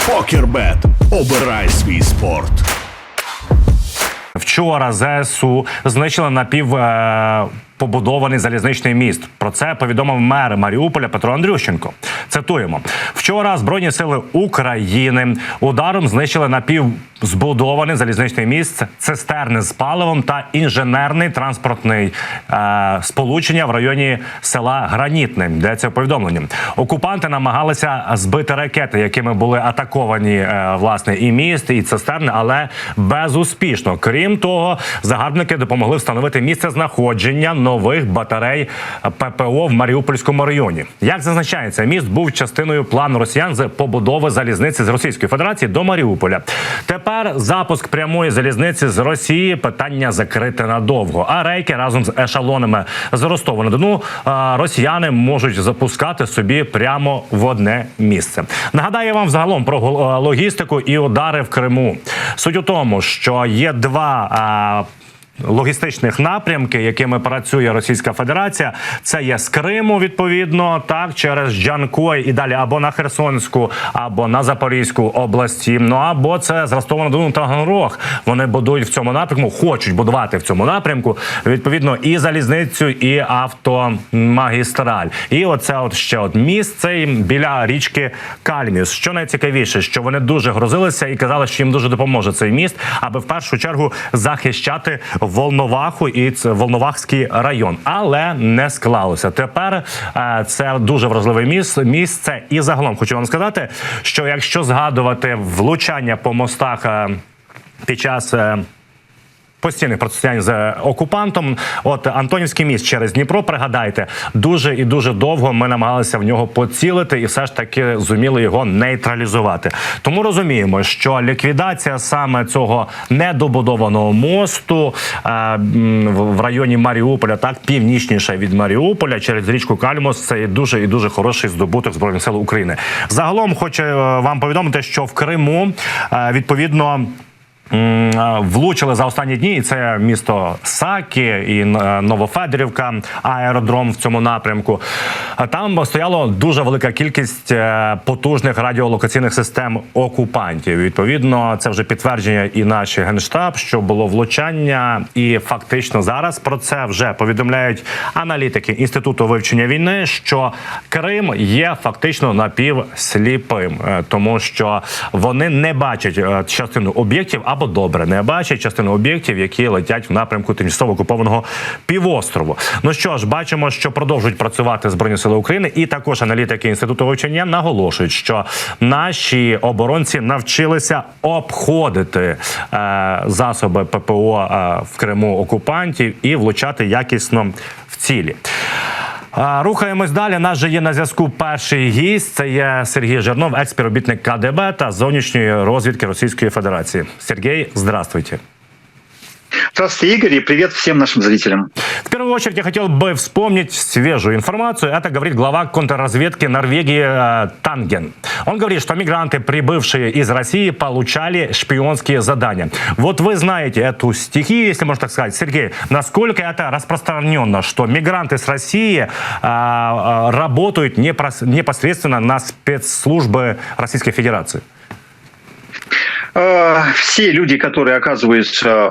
Покербет. Обирай свій спорт. Вчора ЗСУ знищили побудований залізничний міст. Про це повідомив мер Маріуполя Петро Андрющенко. Цитуємо. Вчора Збройні сили України ударом знищили напівзбудований залізничний міст, цистерни з паливом та інженерний транспортний сполучення в районі села Гранітне. Йдеться в повідомленні. Окупанти намагалися збити ракети, якими були атаковані власне і міст, і цистерни, але безуспішно. Крім того, загарбники допомогли встановити місце знаходження нових батарей ППО в Маріупольському районі. Як зазначається, міст був частиною плану росіян з побудови залізниці з Російської Федерації до Маріуполя. Тепер запуск прямої залізниці з Росії – питання закрите надовго. А рейки разом з ешелонами з Ростова-на-Дону росіяни можуть запускати собі прямо в одне місце. Нагадаю вам загалом про логістику і удари в Криму. Суть у тому, що є два логістичних напрямки, якими працює Російська Федерація. Це є з Криму, відповідно, так, через Джанкой і далі або на Херсонську, або на Запорізьку області, ну або це з Ростова-на-Дону та Таганрог. Вони будують в цьому напрямку, хочуть будувати в цьому напрямку, відповідно, і залізницю, і автомагістраль. І оце ще міст цей біля річки Кальміус. Що найцікавіше, що вони дуже грозилися і казали, що їм дуже допоможе цей міст, аби в першу чергу захищати Волноваху і Волновахський район. Але не склалося. Тепер це дуже вразливе місце. І загалом хочу вам сказати, що якщо згадувати влучання по мостах під час постійних протистоянь з окупантом, от Антонівський міст через Дніпро, пригадайте, дуже і дуже довго ми намагалися в нього поцілити і все ж таки зуміли його нейтралізувати. Тому розуміємо, що ліквідація саме цього недобудованого мосту в районі Маріуполя, так, північніше від Маріуполя, через річку Кальміус, це дуже і дуже хороший здобуток Збройних сил України. Загалом хочу вам повідомити, що в Криму, відповідно, влучили за останні дні, і це місто Сакі і Новофедорівка, аеродром в цьому напрямку. Там стояло дуже велика кількість потужних радіолокаційних систем окупантів. Відповідно, це вже підтвердження і наш Генштаб, що було влучання, і фактично зараз про це вже повідомляють аналітики Інституту вивчення війни, що Крим є фактично напівсліпим, тому що вони не бачать частину об'єктів або добре не бачать частину об'єктів, які летять в напрямку тимчасово окупованого півострову. Ну що ж, бачимо, що продовжують працювати Збройні сили України, і також аналітики Інституту вивчення наголошують, що наші оборонці навчилися обходити засоби ППО в Криму окупантів і влучати якісно в цілі. Рухаємось далі. Нас же є на зв'язку перший гість. Це є Сергій Жирнов, екс-співробітник КДБ та зовнішньої розвідки Російської Федерації. Сергій, здравствуйте. Здравствуйте, Игорь, и привет всем нашим зрителям. В первую очередь я хотел бы вспомнить свежую информацию. Это говорит глава контрразведки Норвегии Танген. Он говорит, что мигранты, прибывшие из России, получали шпионские задания. Вот вы знаете эту стихию, если можно так сказать. Сергей, насколько это распространенно, что мигранты с России работают непосредственно на спецслужбы Российской Федерации? Все люди, которые, оказываются,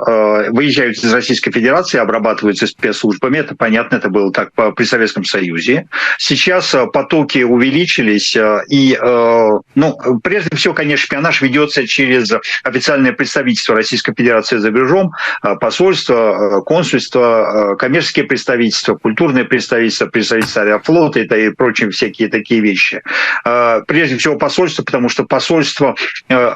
выезжают из Российской Федерации, обрабатываются спецслужбами, это понятно, это было так при Советском Союзе. Сейчас потоки увеличились, и, прежде всего, конечно, шпионаж ведется через официальное представительство Российской Федерации за рубежом, посольство, консульство, коммерческие представительства, культурные представительства, представительства аэрофлота и прочие всякие такие вещи. Прежде всего, посольство, потому что посольство,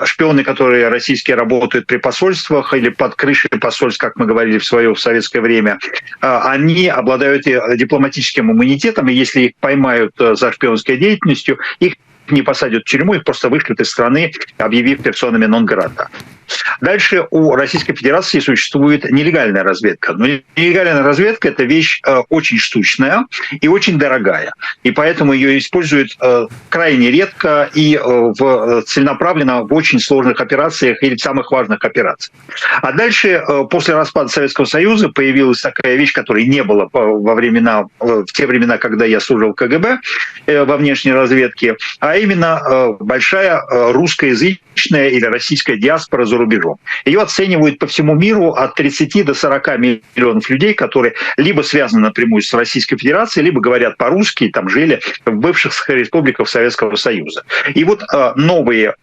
шпионы, которые российские работают при посольствах или под крышей посольств, как мы говорили в советское время, они обладают дипломатическим иммунитетом, и если их поймают за шпионской деятельностью, их не посадят в тюрьму, их просто вышлют из страны, объявив персонами нон-грата. Дальше у Российской Федерации существует нелегальная разведка. Но нелегальная разведка – это вещь очень штучная и очень дорогая. И поэтому ее используют крайне редко и целенаправленно в очень сложных операциях или в самых важных операциях. А дальше, после распада Советского Союза, появилась такая вещь, которой не было в те времена, когда я служил в КГБ, во внешней разведке, а именно большая русскоязычная или российская диаспора за рубежом. Ее оценивают по всему миру от 30 до 40 миллионов людей, которые либо связаны напрямую с Российской Федерацией, либо говорят по-русски, там жили в бывших республиках Советского Союза. И вот новые,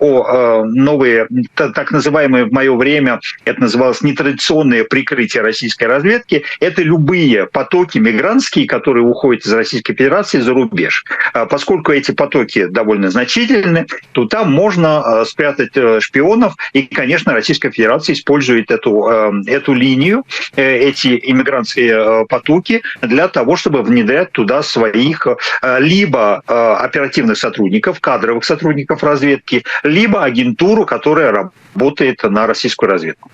так называемые в мое время, это называлось нетрадиционное прикрытие российской разведки, это любые потоки мигрантские, которые уходят из Российской Федерации за рубеж. Поскольку эти потоки довольно значительны, то там можно спрятать шпионов, и, конечно, Российская Федерация использует эту линию, эти иммигрантские потоки для того, чтобы внедрять туда своих либо оперативных сотрудников, кадровых сотрудников разведки, либо агентуру, которая работает на российскую разведку.